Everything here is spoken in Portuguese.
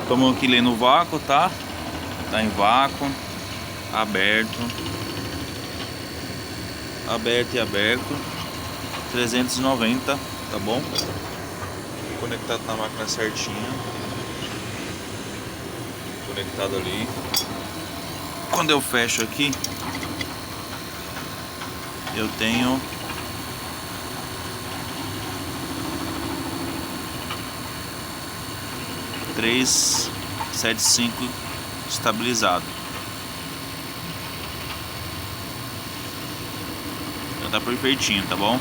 Como aqui lê no vácuo, tá? Tá em vácuo, aberto, aberto e aberto, 390, tá bom? Conectado na máquina certinha, conectado ali. Quando eu fecho aqui, eu tenho 375 estabilizado. Já tá perfeitinho, tá bom?